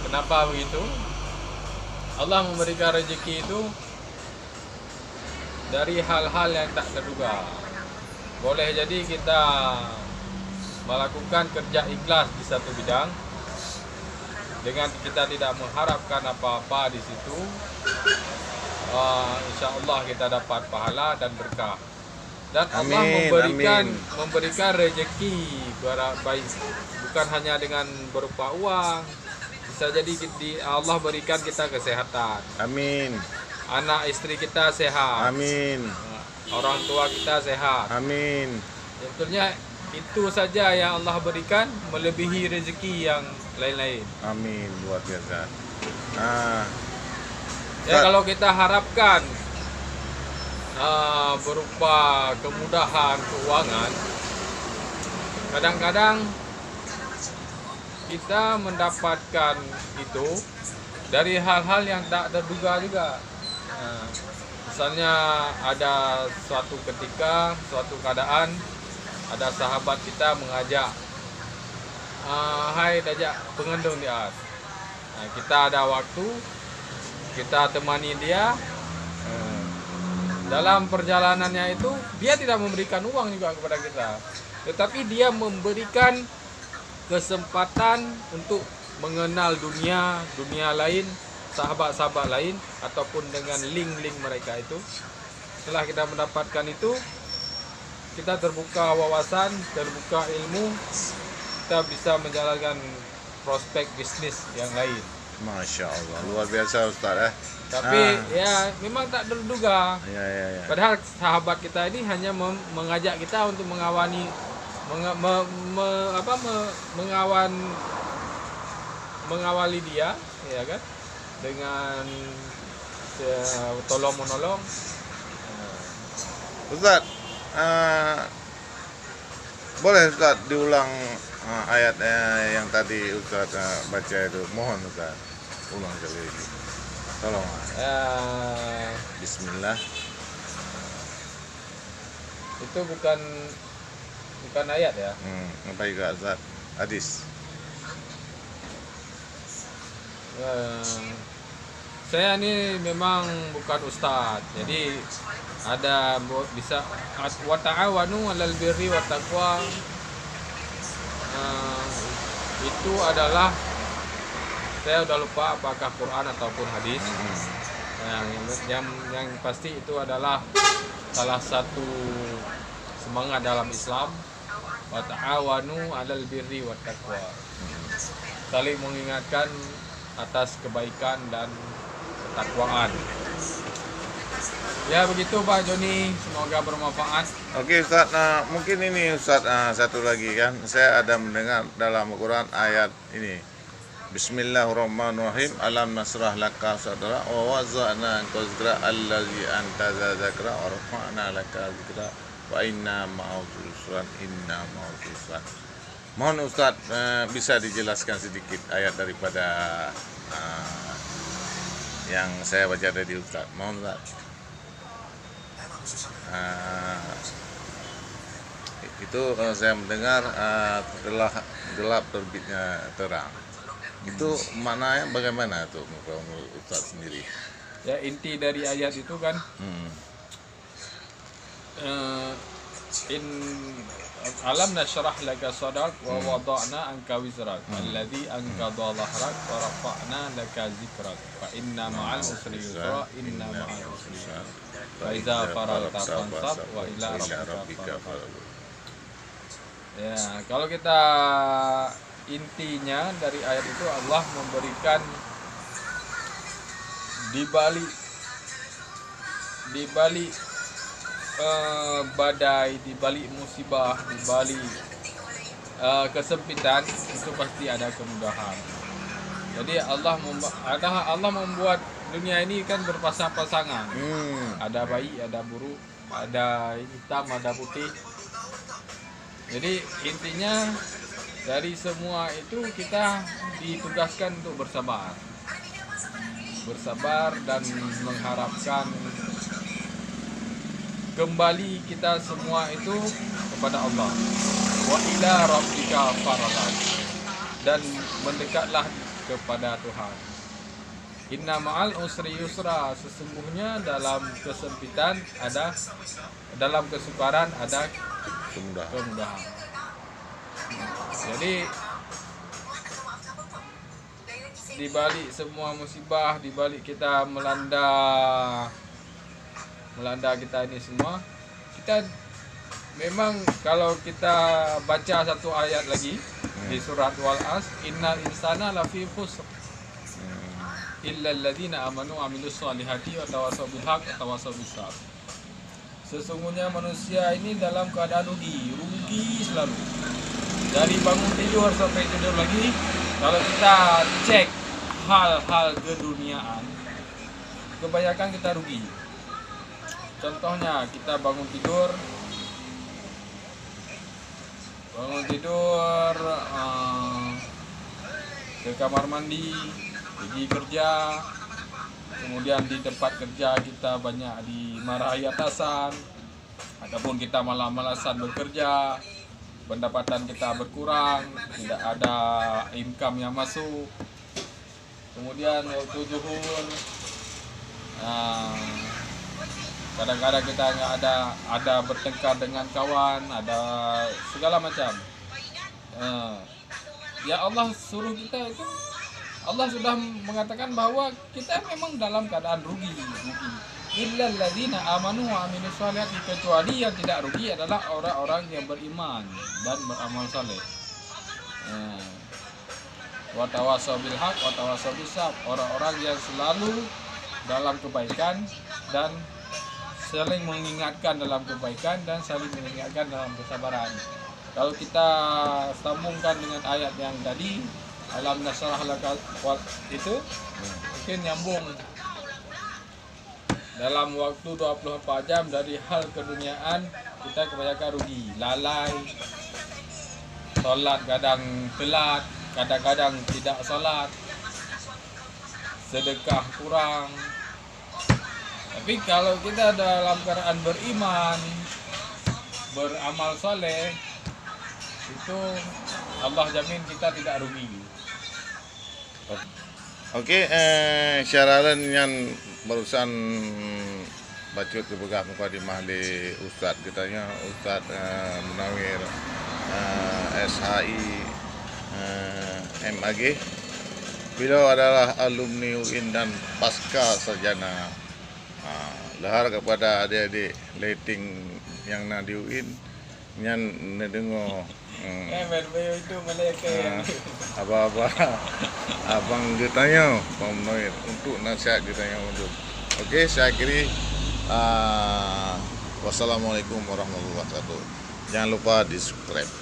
Kenapa begitu? Allah memberikan rezeki itu dari hal-hal yang tak terduga. Boleh jadi kita melakukan kerja ikhlas di satu bidang dengan kita tidak mengharapkan apa-apa di situ. Insya Allah kita dapat pahala dan berkah. Dan Allah memberikan rezeki baik, bukan hanya dengan berupa uang. Bisa jadi Allah berikan kita kesehatan. Amin. Anak istri kita sehat. Amin. Orang tua kita sehat. Amin. Sebetulnya itu saja yang Allah berikan, melebihi rezeki yang lain-lain. Amin, luar biasa. Ya, kalau kita harapkan berupa kemudahan keuangan, kadang-kadang kita mendapatkan itu dari hal-hal yang tak terduga juga. Misalnya ada suatu ketika, suatu keadaan, ada sahabat kita mengajak, hai ajak pengendung dia. Kita ada waktu, kita temani dia. Dalam perjalanannya itu dia tidak memberikan uang juga kepada kita, tetapi dia memberikan kesempatan untuk mengenal dunia lain, sahabat-sahabat lain, ataupun dengan link-link mereka itu. Setelah kita mendapatkan itu, kita terbuka wawasan, terbuka ilmu, kita bisa menjalankan prospek bisnis yang lain. Masya Allah, luar biasa Ustaz. Tapi ya memang tak terduga. Ya. Padahal sahabat kita ini hanya mengajak kita untuk mengawani, mengawali dia, ya kan, dengan tolong menolong. Ustaz, boleh Ustaz diulang ayat yang tadi Ustaz baca itu, mohon Ustaz ulang sekali lagi, tolong. Bismillah. Itu bukan ayat ya. Apa juga Ustaz? Hadis. Saya ini memang bukan ustadz, jadi ada bisa wa ta'awanu 'alal birri wat taqwa. Itu adalah, saya udah lupa apakah Quran ataupun hadis. Yang pasti itu adalah salah satu semangat dalam Islam, wa ta'awanu 'alal birri wat taqwa. Saling mengingatkan atas kebaikan dan ketakwaan. Ya begitu Pak Joni, semoga bermanfaat. Oke Ustaz, mungkin ini Ustaz, satu lagi kan, saya ada mendengar dalam Al-Quran ayat ini, Bismillahirrahmanirrahim, alam nasrah laka sadra wa waza'na anka zikra allazi antaza zakra wa rafa'na laka zikra wa inna ma'udhu usran inna ma'udhu usran. Mohon Ustaz bisa dijelaskan sedikit ayat daripada yang saya baca tadi Ustaz. Mohon Ustaz. Itu saya mendengar telah gelap terbitnya terang. Itu maknanya bagaimana tuh menurut Ustaz sendiri? Ya, inti dari ayat itu kan alam nashrah laka sadrak wa wada'na anka wizrak alladhi anqadha dhahrak wa rafa'na laka zikrak fa inna ma'al usri yusra inna ma'al usri yusra wa idza faragta fansab wa ila rabbika farghab. Ya, kalau kita intinya dari ayat itu, Allah memberikan di balik badai, di balik musibah, di balik kesempitan itu pasti ada kemudahan. Jadi Allah membuat dunia ini kan berpasang-pasangan. Ada baik, ada buruk, ada hitam, ada putih. Jadi intinya dari semua itu kita ditugaskan untuk bersabar dan mengharapkan kembali kita semua itu kepada Allah. Wa ila rabbika farghab, dan mendekatlah kepada Tuhan. Inna ma'al usri yusra, sesungguhnya dalam kesempitan ada, dalam kesukaran ada kemudahan. Jadi di balik semua musibah, di balik kita melanda kita ini semua, kita memang kalau kita baca satu ayat lagi di surat Wal-As, innal insana lafi khusr illa alladziina amanu wa amilus solihati wa tawassaw bil haqq wa tawassaw bis sabr. Sesungguhnya manusia ini dalam keadaan rugi selalu. Dari bangun tidur sampai tidur lagi, kalau kita cek hal-hal keduniaan, kebanyakan kita rugi. Contohnya kita bangun tidur ke kamar mandi, pergi kerja, kemudian di tempat kerja kita banyak dimarahi atasan, ataupun kita malas-malasan bekerja, pendapatan kita berkurang, tidak ada income yang masuk. Kemudian waktu zuhur, kadang-kadang kita nggak ada bertengkar dengan kawan, ada segala macam. Ya Allah suruh kita itu, Allah sudah mengatakan bahwa kita memang dalam keadaan rugi. Illal ladzina amanu wa amilus solihati, kecuali yang tidak rugi adalah orang-orang yang beriman dan beramal saleh. Wa tawassaw bil haqq wa tawassaw bis sabr, orang-orang yang selalu dalam kebaikan dan saling mengingatkan dalam kebaikan dan saling mengingatkan dalam kesabaran. Kalau kita sambungkan dengan ayat yang tadi, alam nasrah laka itu mungkin nyambung. Dalam waktu 24 jam dari hal keduniaan kita kebanyakan rugi, lalai, sholat kadang telat, kadang-kadang tidak sholat, sedekah kurang. Tapi kalau kita dalam keadaan beriman, beramal soleh, itu Allah jamin kita tidak rugi. Okey, syaralan yang barusan baca ke pegang mukadimah di Ustaz katanya, Ustaz Munawir SHI MAG. Beliau adalah alumni UIN dan pasca sarjana. Lahar kepada adik-adik lighting yang nak di UIN, yang dengar itu mereka apa-apa abang dia tanya Pak Munawir untuk nasihat dia tanya untuk. Okey, saya akhiri. Wassalamualaikum warahmatullahi wabarakatuh. Jangan lupa di subscribe.